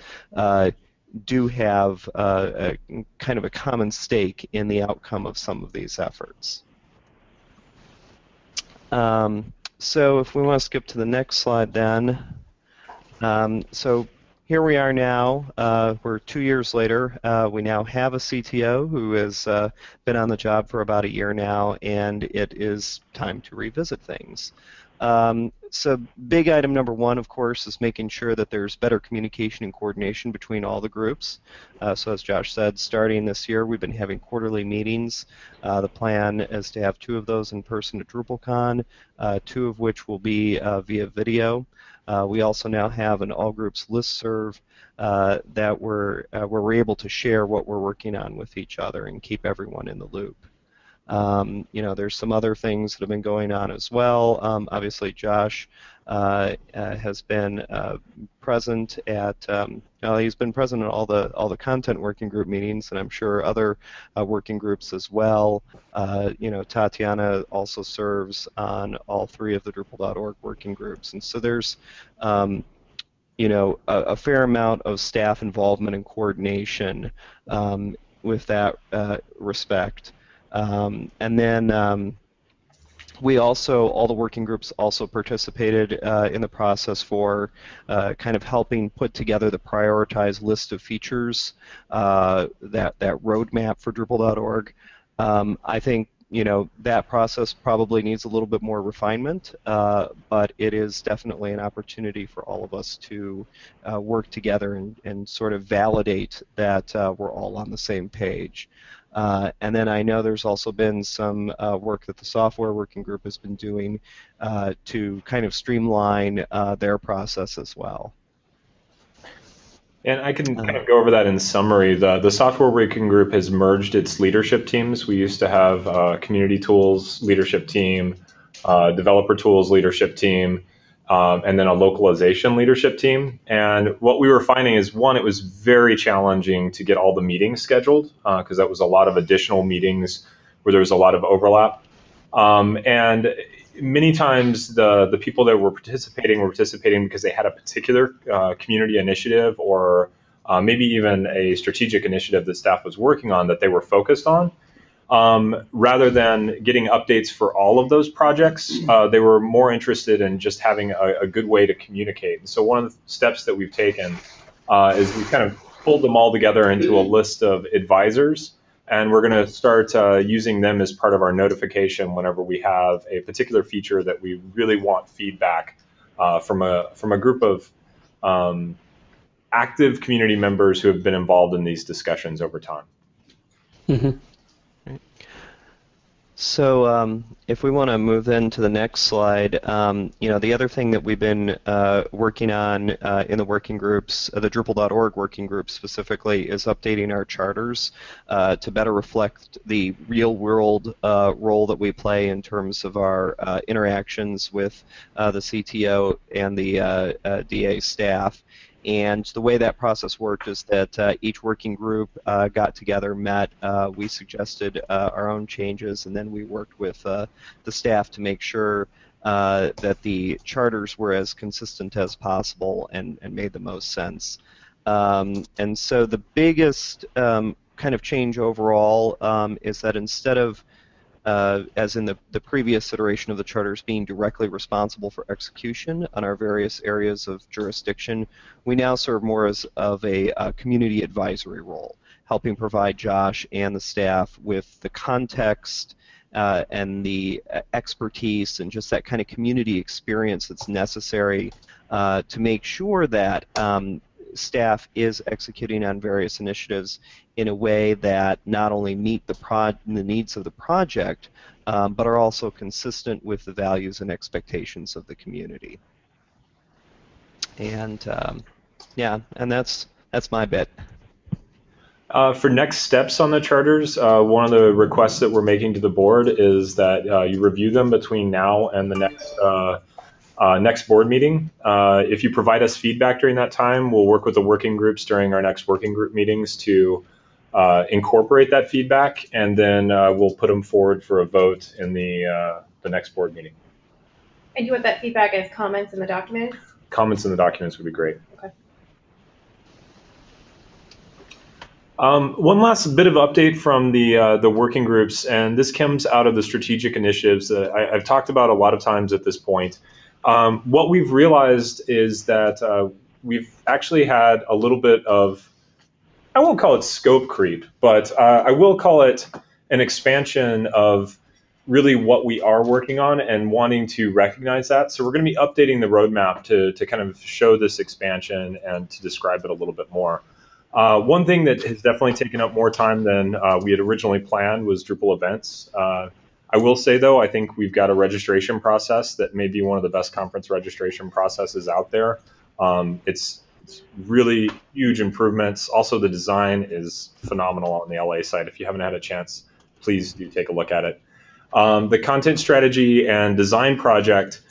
do have a kind of a common stake in the outcome of some of these efforts. So if we want to skip to the next slide then. So here we are now. We're 2 years later. We now have a CTO who has been on the job for about a year now, and it is time to revisit things. So big item number one, of course, is making sure that there's better communication and coordination between all the groups. So as Josh said, starting this year, we've been having quarterly meetings. The plan is to have 2 of those in person at DrupalCon, 2 of which will be via video. We also now have an all groups listserv that where we're able to share what we're working on with each other and keep everyone in the loop. There's some other things that have been going on as well. Obviously, Josh has been present at. He's been present at all the content working group meetings, and I'm sure other working groups as well. Tatiana also serves on all 3 of the Drupal.org working groups, and so there's a fair amount of staff involvement and coordination with that respect. And then we also, all the working groups also participated in the process for kind of helping put together the prioritized list of features, that roadmap for Drupal.org. I think that process probably needs a little bit more refinement, but it is definitely an opportunity for all of us to work together and sort of validate that we're all on the same page. And then I know there's also been some work that the software working group has been doing to kind of streamline their process as well. And I can kind of go over that in summary. The software working group has merged its leadership teams. We used to have a community tools leadership team, developer tools leadership team, and then a localization leadership team. And what we were finding is, one, it was very challenging to get all the meetings scheduled because that was a lot of additional meetings where there was a lot of overlap. And many times the people that were participating because they had a particular community initiative or maybe even a strategic initiative that staff was working on that they were focused on. Rather than getting updates for all of those projects, they were more interested in just having a good way to communicate. And so one of the steps that we've taken is we kind of pulled them all together into a list of advisors, and we're going to start using them as part of our notification whenever we have a particular feature that we really want feedback from a group of active community members who have been involved in these discussions over time. Mm-hmm. So if we want to move then to the next slide, the other thing that we've been working on in the working groups, the Drupal.org working group specifically, is updating our charters to better reflect the real-world role that we play in terms of our interactions with the CTO and the DA staff. And the way that process worked is that each working group got together, met, we suggested our own changes, and then we worked with the staff to make sure that the charters were as consistent as possible and made the most sense. And so the biggest kind of change overall is that instead of as in the previous iteration of the charters, being directly responsible for execution on our various areas of jurisdiction, we now serve more as of a community advisory role, helping provide Josh and the staff with the context and the expertise and just that kind of community experience that's necessary to make sure that staff is executing on various initiatives in a way that not only meet the needs of the project, but are also consistent with the values and expectations of the community. And yeah, and that's my bit. For next steps on the charters, one of the requests that we're making to the board is that you review them between now and the next board meeting. If you provide us feedback during that time, we'll work with the working groups during our next working group meetings to incorporate that feedback, and then we'll put them forward for a vote in the next board meeting. And you want that feedback as comments in the documents? Comments in the documents would be great. Okay. One last bit of update from the working groups, and this comes out of the strategic initiatives that I've talked about a lot of times at this point. What we've realized is that we've actually had a little bit of, I won't call it scope creep, but I will call it an expansion of really what we are working on and wanting to recognize that. So we're going to be updating the roadmap to kind of show this expansion and to describe it a little bit more. One thing that has definitely taken up more time than we had originally planned was Drupal events. I will say, though, I think we've got a registration process that may be one of the best conference registration processes out there. It's really huge improvements. Also, the design is phenomenal on the LA side. If you haven't had a chance, please do take a look at it. The content strategy and design project,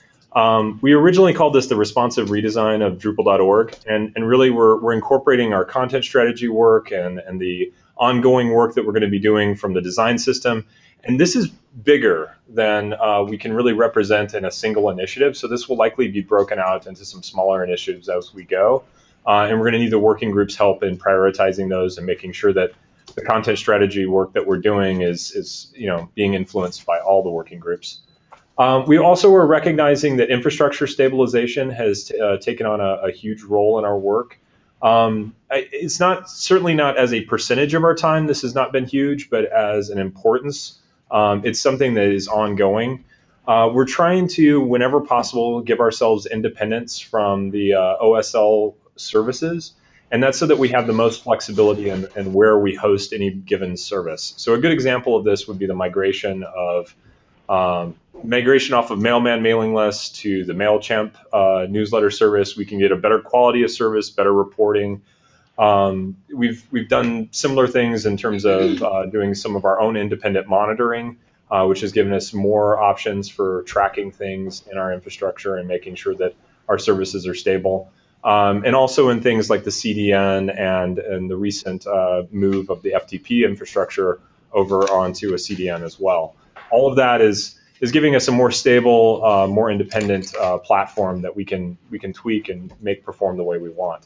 we originally called this the responsive redesign of Drupal.org, and really we're incorporating our content strategy work and the ongoing work that we're going to be doing from the design system. And this is bigger than we can really represent in a single initiative, so this will likely be broken out into some smaller initiatives as we go. And we're going to need the working group's help in prioritizing those and making sure that the content strategy work that we're doing is being influenced by all the working groups. We also are recognizing that infrastructure stabilization has taken on a huge role in our work. It's certainly not as a percentage of our time. This has not been huge, but as an importance, it's something that is ongoing. We're trying to, whenever possible, give ourselves independence from the OSL services, and that's so that we have the most flexibility in where we host any given service. So a good example of this would be the migration off of Mailman mailing list to the MailChimp newsletter service. We can get a better quality of service, better reporting. We've done similar things in terms of doing some of our own independent monitoring, which has given us more options for tracking things in our infrastructure and making sure that our services are stable. And also in things like the CDN and the recent move of the FTP infrastructure over onto a CDN as well. All of that is giving us a more stable, more independent platform that we can tweak and make perform the way we want.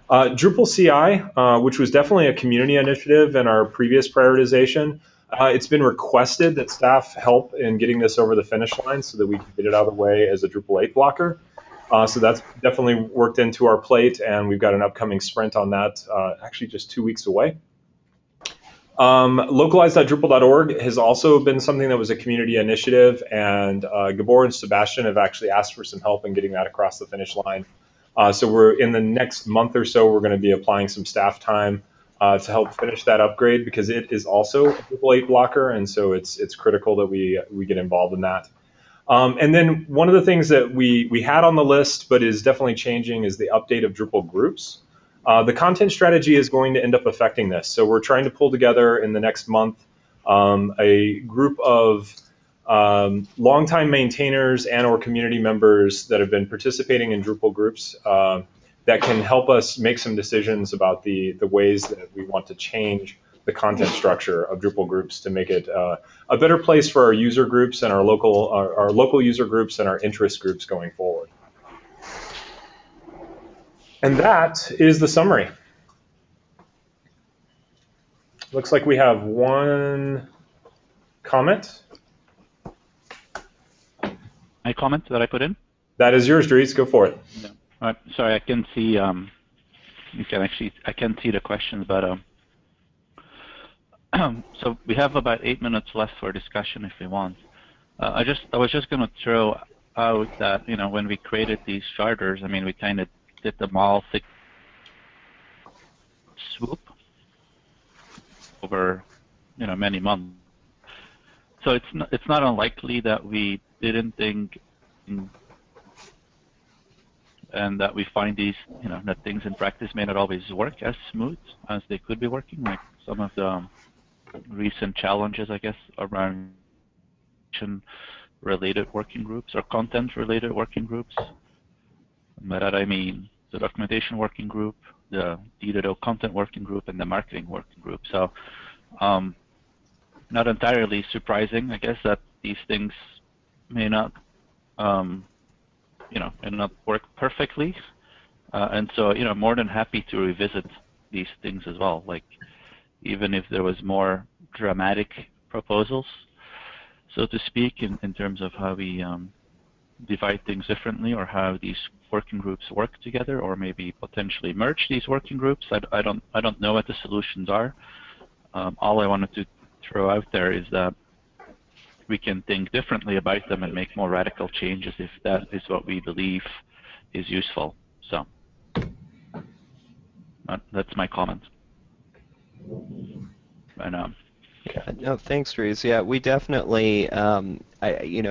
Drupal CI, which was definitely a community initiative in our previous prioritization, it's been requested that staff help in getting this over the finish line so that we can get it out of the way as a Drupal 8 blocker. So that's definitely worked into our plate, and we've got an upcoming sprint on that, actually just 2 weeks away. Localized.drupal.org has also been something that was a community initiative, and Gabor and Sebastian have actually asked for some help in getting that across the finish line. So we're in the next month or so, we're going to be applying some staff time to help finish that upgrade, because it is also a Drupal 8 blocker, and so it's critical that we get involved in that. And then one of the things that we had on the list but is definitely changing is the update of Drupal groups. The content strategy is going to end up affecting this. So we're trying to pull together in the next month a group of longtime maintainers and or community members that have been participating in Drupal groups that can help us make some decisions about the ways that we want to change the content structure of Drupal groups to make it a better place for our user groups and our local user groups and our interest groups going forward. And that is the summary. Looks like we have one comment. My comment that I put in? That is yours, Dries. Go for it. No. Sorry, I can see. I can't see the questions, but so we have about 8 minutes left for discussion if we want. I was just going to throw out that when we created these charters, I mean we kind of did them all over, many months. So it's not unlikely that we didn't think, and that we find these, that things in practice may not always work as smooth as they could be working. Like some of the recent challenges, I guess, around related working groups or content related working groups. By that I mean the documentation working group, the D2O content working group, and the marketing working group. So not entirely surprising, I guess, that these things may not, may not work perfectly. And so, more than happy to revisit these things as well. Like, even if there was more dramatic proposals, so to speak, in terms of how we divide things differently, or how these working groups work together, or maybe potentially merge these working groups. I don't know what the solutions are. All I wanted to throw out there is that we can think differently about them and make more radical changes if that is what we believe is useful. So that's my comment. And no, thanks, Dries. Yeah, we definitely,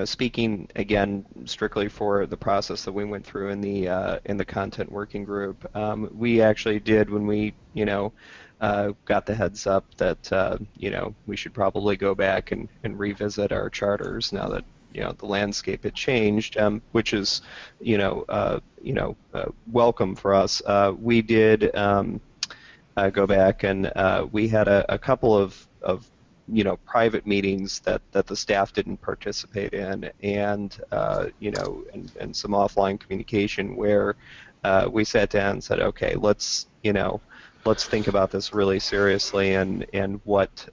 speaking again strictly for the process that we went through in the content working group, we actually did, when we, got the heads up that, we should probably go back and revisit our charters now that, the landscape had changed, which is, welcome for us. We did go back, and we had a couple of private meetings that the staff didn't participate in, and and some offline communication where we sat down and said, okay, let's think about this really seriously, and what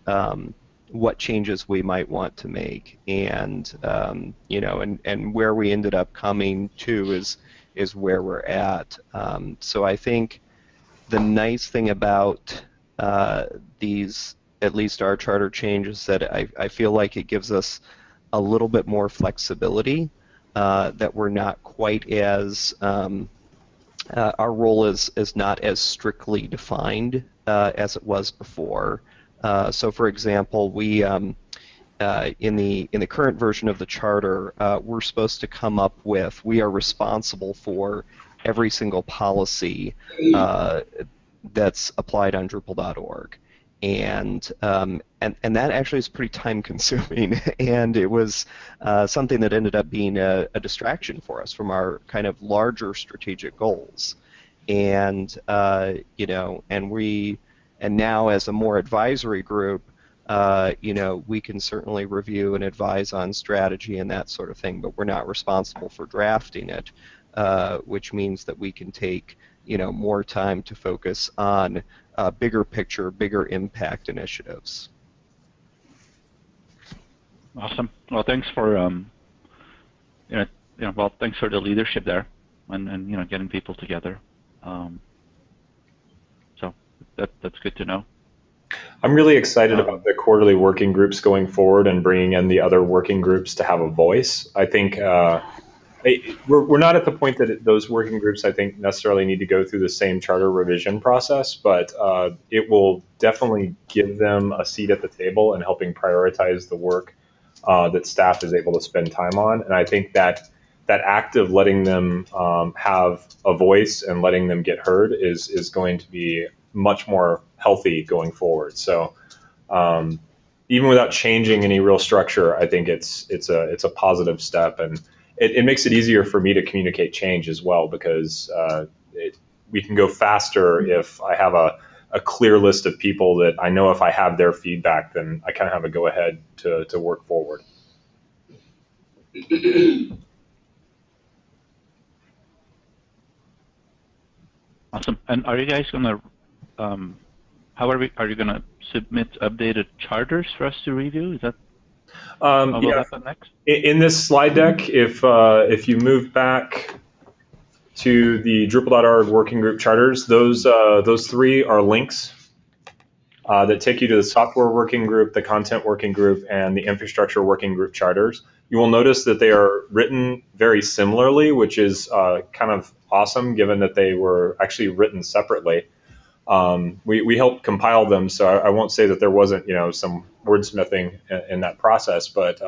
changes we might want to make, and and where we ended up coming to is where we're at. So I think the nice thing about these, at least our charter change, is that I feel like it gives us a little bit more flexibility, that we're not quite as, our role is not as strictly defined as it was before. So for example, we, in the current version of the charter, we're supposed to come up with, we are responsible for every single policy that's applied on Drupal.org. And that actually is pretty time consuming, and it was something that ended up being a distraction for us from our kind of larger strategic goals. And and now as a more advisory group, we can certainly review and advise on strategy and that sort of thing, but we're not responsible for drafting it, which means that we can take more time to focus on bigger picture, bigger impact initiatives. Awesome. Well, thanks for thanks for the leadership there, and getting people together. So that's good to know. I'm really excited about the quarterly working groups going forward and bringing in the other working groups to have a voice. I think we're not at the point that those working groups, I think, necessarily need to go through the same charter revision process, but it will definitely give them a seat at the table in helping prioritize the work that staff is able to spend time on. And I think that act of letting them have a voice and letting them get heard is going to be much more healthy going forward. So even without changing any real structure, I think it's a positive step, and it makes it easier for me to communicate change as well, because we can go faster if I have a clear list of people that I know if I have their feedback, then I kind of have a go ahead to work forward. Awesome. And are you guys gonna are you gonna submit updated charters for us to review? Is that what will happen next? In this slide deck, if you move back to the Drupal.org working group charters, those three are links that take you to the software working group, the content working group, and the infrastructure working group charters. You will notice that they are written very similarly, which is kind of awesome, given that they were actually written separately. We helped compile them, so I won't say that there wasn't, some wordsmithing in that process, but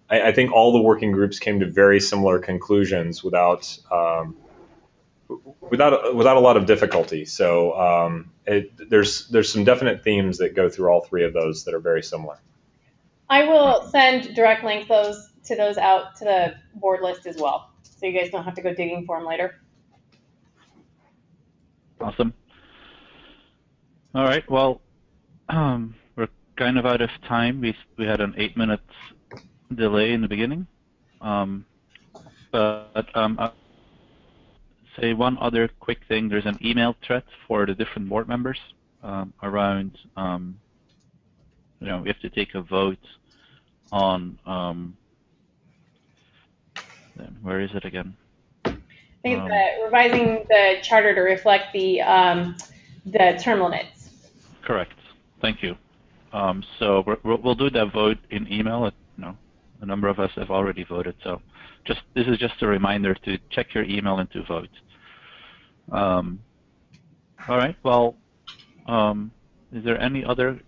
I think all the working groups came to very similar conclusions without a lot of difficulty. So there's some definite themes that go through all three of those that are very similar. I will send direct link those out to the board list as well, so you guys don't have to go digging for them later. Awesome. All right. Well, we're kind of out of time. We had an 8-minute delay in the beginning, but I'll say one other quick thing. There's an email thread for the different board members around. We have to take a vote on. Where is it again? I think it's revising the charter to reflect the term limits. Correct. Thank you. So we'll do that vote in email. A number of us have already voted, so this is just a reminder to check your email and to vote. All right. Well, is there any other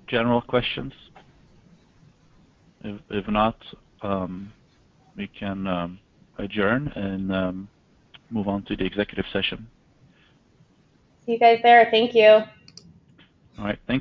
general questions? If not, we can adjourn and move on to the executive session. See you guys there. Thank you. All right. Thank you.